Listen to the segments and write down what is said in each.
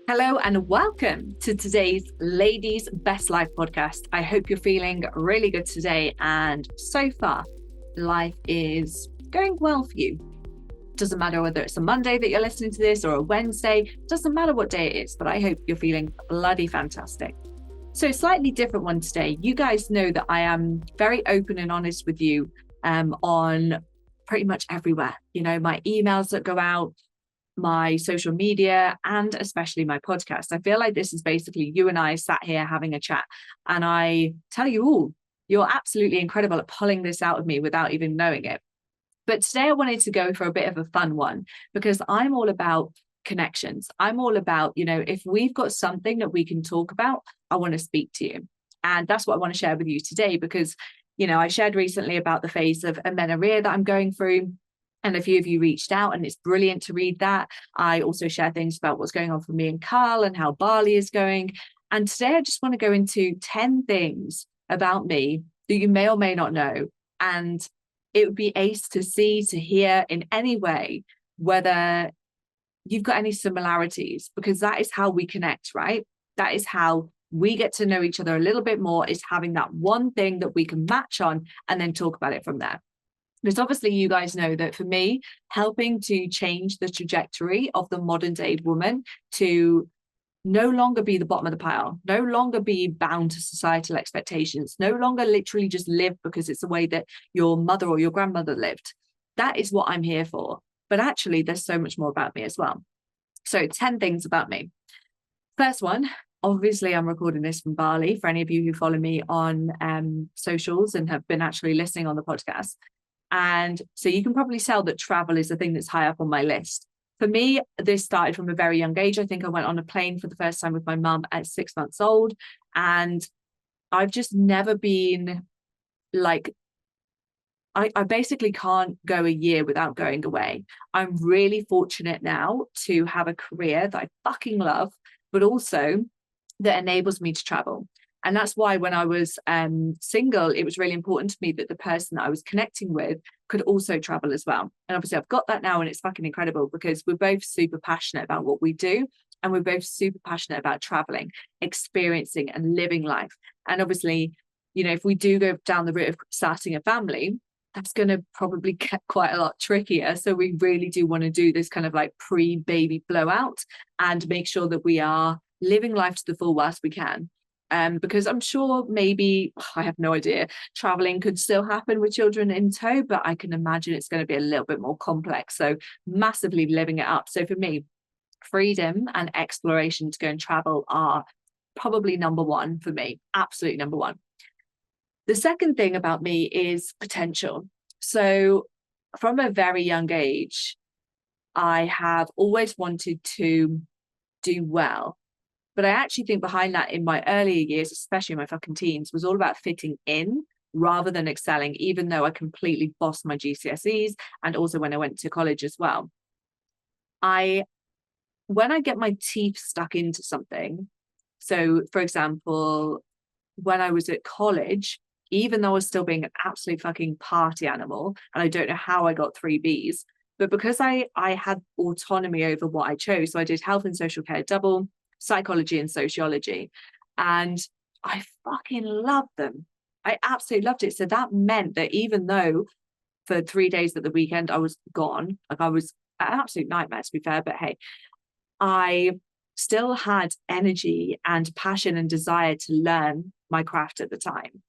Hello and welcome to today's Ladies Best Life podcast. I hope you're feeling really good today, and so far, life is going well for you. Doesn't matter whether it's a Monday that you're listening to this or a Wednesday, doesn't matter what day it is, but I hope you're feeling bloody fantastic. So, slightly different one today. You guys know that I am very open and honest with you on pretty much everywhere. You know, my emails that go out, my social media, and especially my podcast. I feel like this is basically you and I sat here having a chat. And I tell you all, you're absolutely incredible at pulling this out of me without even knowing it. But today I wanted to go for a bit of a fun one because I'm all about connections. I'm all about, if we've got something that we can talk about, I want to speak to you. And that's what I want to share with you today because, I shared recently about the phase of amenorrhea that I'm going through. And a few of you reached out, and it's brilliant to read that. I also share things about what's going on for me and Carl and how Bali is going. And today I just want to go into 10 things about me that you may or may not know. And it would be ace to see, to hear in any way, whether you've got any similarities, because that is how we connect, right? That is how we get to know each other a little bit more, is having that one thing that we can match on and then talk about it from there. Because obviously you guys know that for me, helping to change the trajectory of the modern day woman to no longer be the bottom of the pile, no longer be bound to societal expectations, no longer literally just live because it's the way that your mother or your grandmother lived. That is what I'm here for. But actually, there's so much more about me as well. So 10 things about me. First one, obviously, I'm recording this from Bali. For any of you who follow me on socials and have been actually listening on the podcast. And so you can probably tell that travel is the thing that's high up on my list. For me, this started from a very young age. I think I went on a plane for the first time with my mum at 6 months old. And I've just never been like, I basically can't go a year without going away. I'm really fortunate now to have a career that I fucking love, but also that enables me to travel. And that's why when I was single, it was really important to me that the person that I was connecting with could also travel as well. And obviously I've got that now, and it's fucking incredible because we're both super passionate about what we do. And we're both super passionate about traveling, experiencing and living life. And obviously, if we do go down the route of starting a family, that's going to probably get quite a lot trickier. So we really do want to do this kind of like pre-baby blowout and make sure that we are living life to the full whilst we can. Because I'm sure maybe, I have no idea, traveling could still happen with children in tow, but I can imagine it's going to be a little bit more complex. So massively living it up. So for me, freedom and exploration to go and travel are probably number one for me, absolutely number one. The second thing about me is potential. So from a very young age, I have always wanted to do well. But I actually think behind that in my earlier years, especially in my fucking teens, was all about fitting in rather than excelling, even though I completely bossed my GCSEs and also when I went to college as well. When I get my teeth stuck into something, so for example, when I was at college, even though I was still being an absolute fucking party animal, and I don't know how I got 3 Bs, but because I had autonomy over what I chose, so I did health and social care double, psychology and sociology, and I fucking loved them. I absolutely loved it. So that meant that even though for 3 days at the weekend I was gone, like I was an absolute nightmare to be fair, but hey, I still had energy and passion and desire to learn my craft at the time.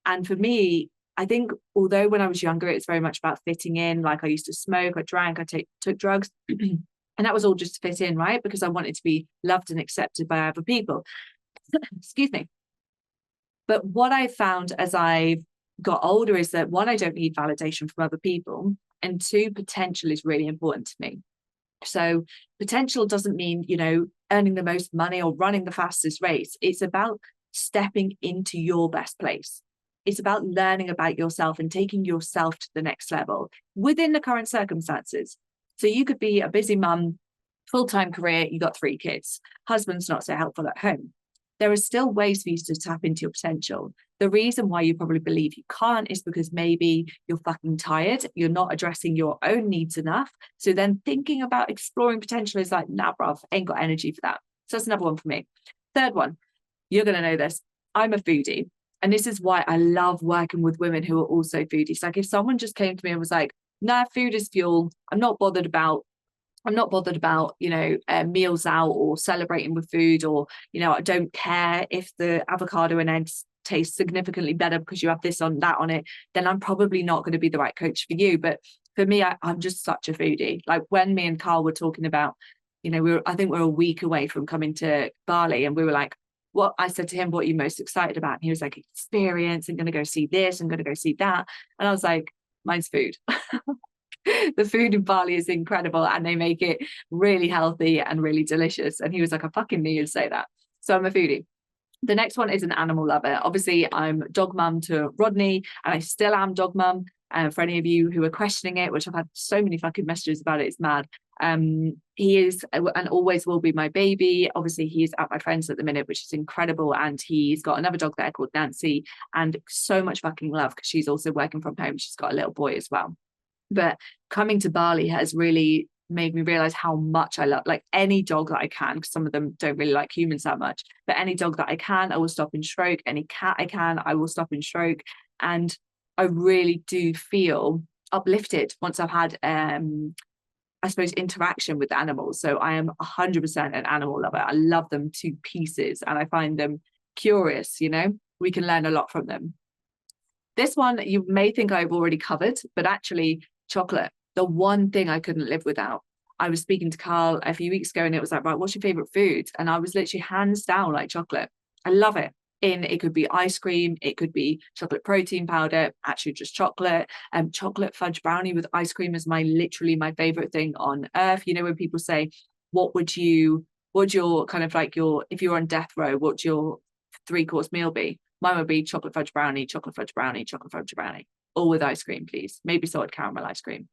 And for me, I think although when I was younger it's very much about fitting in, like I used to smoke, I drank, I took drugs and that was all just to fit in, right? Because I wanted to be loved and accepted by other people. Excuse me. But what I found as I got older is that one, I don't need validation from other people. And two, potential is really important to me. So potential doesn't mean, earning the most money or running the fastest race. It's about stepping into your best place. It's about learning about yourself and taking yourself to the next level within the current circumstances. So you could be a busy mum, full-time career, you got 3 kids, husband's not so helpful at home. There are still ways for you to tap into your potential. The reason why you probably believe you can't is because maybe you're fucking tired, you're not addressing your own needs enough. So then thinking about exploring potential is like, nah, bruv, ain't got energy for that. So that's another one for me. Third one, you're going to know this. I'm a foodie. And this is why I love working with women who are also foodies. Like if someone just came to me and was like, nah, food is fuel. I'm not bothered about, meals out or celebrating with food, or, I don't care if the avocado and eggs taste significantly better because you have this on that on it, then I'm probably not going to be the right coach for you. But for me, I'm just such a foodie. Like when me and Carl were talking about, I think we're a week away from coming to Bali, and we were like, what I said to him, what are you most excited about? And he was like, experience, I'm going to go see this, I'm going to go see that. And I was like, mine's food. The food in Bali is incredible and they make it really healthy and really delicious. And he was like, I fucking knew you'd say that. So I'm a foodie. The next one is an animal lover. Obviously, I'm dog mum to Rodney, and I still am dog mum. For any of you who are questioning it, which I've had so many fucking messages about it, it's mad. He is and always will be my baby. Obviously, he's at my friend's at the minute, which is incredible. And he's got another dog there called Nancy, and so much fucking love because she's also working from home. She's got a little boy as well. But coming to Bali has really made me realize how much I love, like any dog that I can, because some of them don't really like humans that much, but any dog that I can, I will stop and stroke. Any cat I can, I will stop and stroke. And I really do feel uplifted once I've had, I suppose, interaction with animals. So I am 100% an animal lover. I love them to pieces and I find them curious, we can learn a lot from them. This one you may think I've already covered, but actually chocolate, the one thing I couldn't live without. I was speaking to Carl a few weeks ago and it was like, right, what's your favorite food? And I was literally hands down like chocolate. I love it. It could be ice cream, it could be chocolate protein powder, actually just chocolate. Chocolate fudge brownie with ice cream is literally my favorite thing on earth. When people say, what's your kind of like if you're on death row, what's your 3-course meal be? Mine would be chocolate fudge brownie, chocolate fudge brownie, chocolate fudge brownie, all with ice cream, please. Maybe salted caramel ice cream.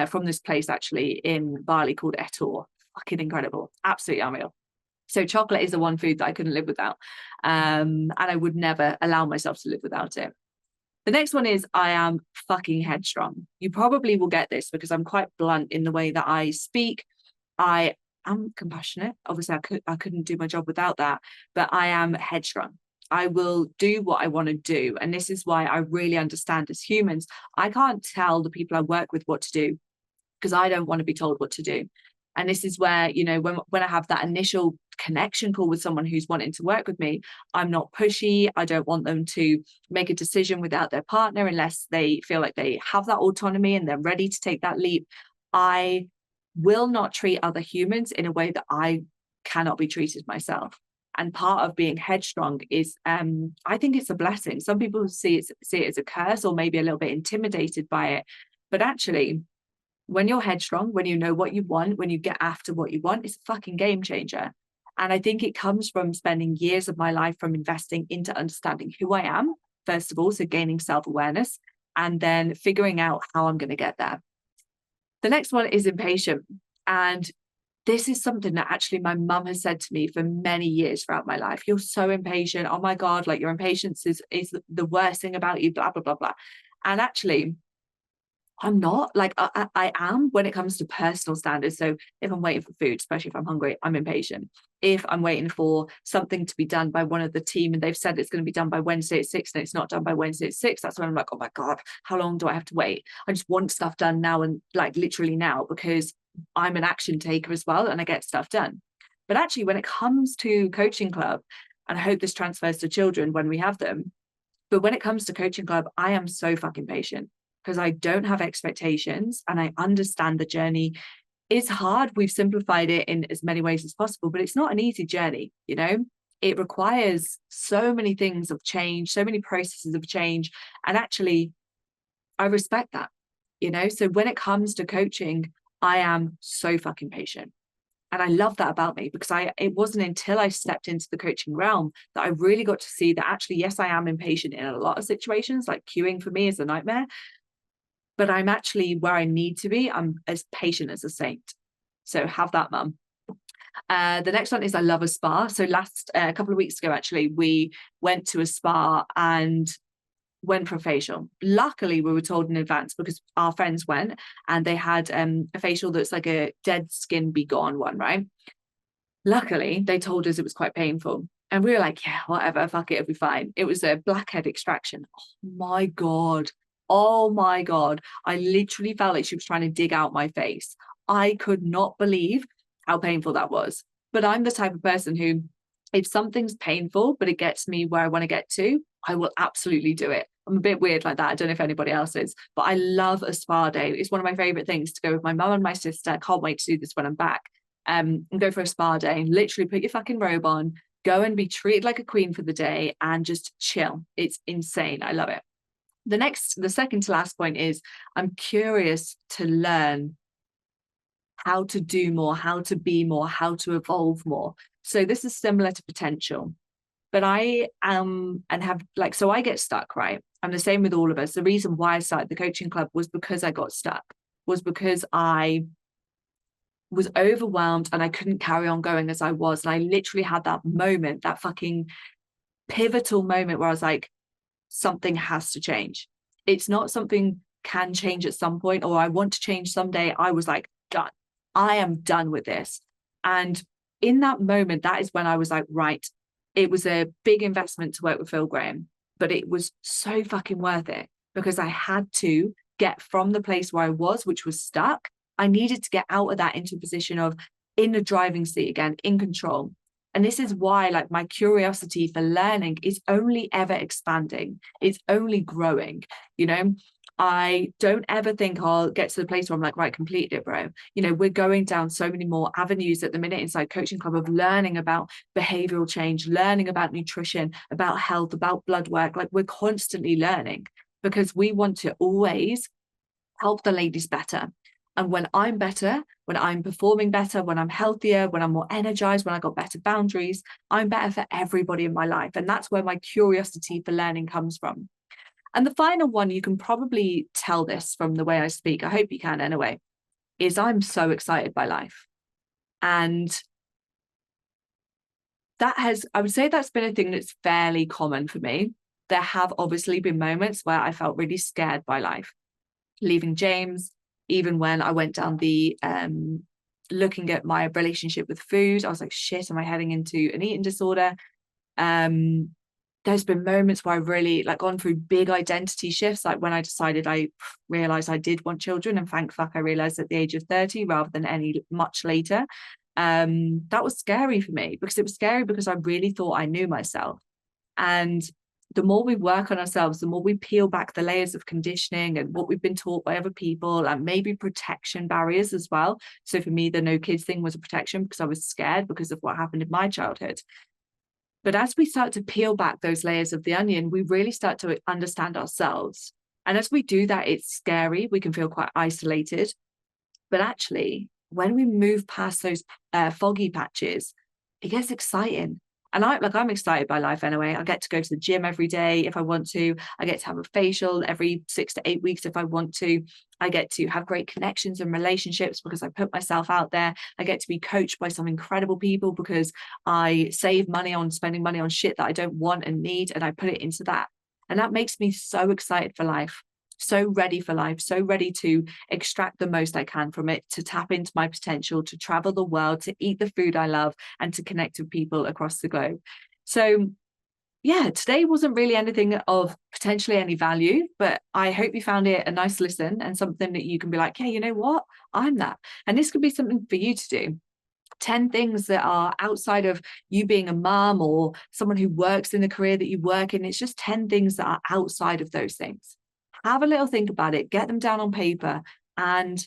From this place actually in Bali called Etor. Fucking incredible. Absolutely unreal. So chocolate is the one food that I couldn't live without. And I would never allow myself to live without it. The next one is I am fucking headstrong. You probably will get this because I'm quite blunt in the way that I speak. I am compassionate. Obviously, I couldn't do my job without that, but I am headstrong. I will do what I want to do. And this is why I really understand as humans, I can't tell the people I work with what to do because I don't want to be told what to do. And this is where, when I have that initial connection call with someone who's wanting to work with me, I'm not pushy. I don't want them to make a decision without their partner unless they feel like they have that autonomy and they're ready to take that leap. I will not treat other humans in a way that I cannot be treated myself. And part of being headstrong is, I think it's a blessing. Some people see it as a curse or maybe a little bit intimidated by it. But actually, when you're headstrong, when you know what you want, when you get after what you want, it's a fucking game changer. And I think it comes from spending years of my life from investing into understanding who I am, first of all, so gaining self-awareness, and then figuring out how I'm going to get there. The next one is impatient. And this is something that actually my mum has said to me for many years throughout my life. You're so impatient. Oh my God, like your impatience is the worst thing about you, blah, blah, blah, blah. And actually, I'm not. Like I am when it comes to personal standards. So if I'm waiting for food, especially if I'm hungry, I'm impatient. If I'm waiting for something to be done by one of the team and they've said it's going to be done by Wednesday at 6 and it's not done by Wednesday at 6, that's when I'm like, oh my God, how long do I have to wait? I just want stuff done now and like literally now because I'm an action taker as well and I get stuff done. But actually, when it comes to coaching club, and I hope this transfers to children when we have them, but when it comes to coaching club, I am so fucking patient because I don't have expectations and I understand the journey is hard. We've simplified it in as many ways as possible, but it's not an easy journey, It requires so many things of change, so many processes of change. And actually, I respect that, So when it comes to coaching, I am so fucking patient. And I love that about me because it wasn't until I stepped into the coaching realm that I really got to see that actually, yes, I am impatient in a lot of situations, like queuing for me is a nightmare, but I'm actually where I need to be. I'm as patient as a saint. So have that, mum. The next one is I love a spa. So a couple of weeks ago, actually, we went to a spa and went for a facial. Luckily, we were told in advance because our friends went and they had a facial that's like a dead skin be gone one, right? Luckily, they told us it was quite painful. And we were like, yeah, whatever, fuck it, it'll be fine. It was a blackhead extraction. Oh my God. Oh my God. I literally felt like she was trying to dig out my face. I could not believe how painful that was. But I'm the type of person who, if something's painful, but it gets me where I want to get to, I will absolutely do it. I'm a bit weird like that. I don't know if anybody else is, but I love a spa day. It's one of my favorite things to go with my mum and my sister. I can't wait to do this when I'm back. And go for a spa day and literally put your fucking robe on, go and be treated like a queen for the day and just chill. It's insane. I love it. The second to last point is I'm curious to learn how to do more, how to be more, how to evolve more. So this is similar to potential. But I am and have like, so I get stuck, right? I'm the same with all of us. The reason why I started the coaching club was because I got stuck, was because I was overwhelmed and I couldn't carry on going as I was. And I literally had that moment, that fucking pivotal moment where I was like, something has to change. It's not something can change at some point or I want to change someday. I was like, done. I am done with this. And in that moment, that is when I was like, right, it was a big investment to work with Phil Graham, but it was so fucking worth it because I had to get from the place where I was, which was stuck. I needed to get out of that into a position of in the driving seat again, in control. And this is why, like, my curiosity for learning is only ever expanding. It's only growing. You know, I don't ever think I'll get to the place where I'm like, right, complete it, bro. You know, we're going down so many more avenues at the minute inside Coaching Club of learning about behavioral change, learning about nutrition, about health, about blood work. Like, we're constantly learning because we want to always help the ladies better. And when I'm better, when I'm performing better, when I'm healthier, when I'm more energized, when I got better boundaries, I'm better for everybody in my life. And that's where my curiosity for learning comes from. And the final one, you can probably tell this from the way I speak, I hope you can anyway, is I'm so excited by life. And that has, I would say that's been a thing that's fairly common for me. There have obviously been moments where I felt really scared by life, leaving James, even when I went down the looking at my relationship with food, I was like, shit, am I heading into an eating disorder? There's been moments where I've really like gone through big identity shifts, like when I decided I realized I did want children, and thank fuck I realized at the age of 30 rather than any much later. That was scary for me because it was scary because I really thought I knew myself. And the more we work on ourselves, the more we peel back the layers of conditioning and what we've been taught by other people and maybe protection barriers as well. So for me, the no kids thing was a protection because I was scared because of what happened in my childhood. But as we start to peel back those layers of the onion, we really start to understand ourselves. And as we do that, it's scary. We can feel quite isolated. But actually, when we move past those foggy patches, it gets exciting. And I'm excited by life anyway. I get to go to the gym every day if I want to. I get to have a facial every 6 to 8 weeks if I want to. I get to have great connections and relationships because I put myself out there. I get to be coached by some incredible people because I save money on spending money on shit that I don't want and need, and I put it into that. And that makes me so excited for life, so ready for life, so ready to extract the most I can from it, to tap into my potential, to travel the world, to eat the food I love, and to connect with people across the globe. So yeah, today wasn't really anything of potentially any value, but I hope you found it a nice listen and something that you can be like, hey, you know what? I'm that. And this could be something for you to do. 10 things that are outside of you being a mom or someone who works in the career that you work in. It's just 10 things that are outside of those things. Have a little think about it, get them down on paper, and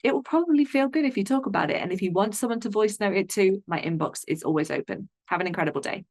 it will probably feel good if you talk about it. And if you want someone to voice note it too, my inbox is always open. Have an incredible day.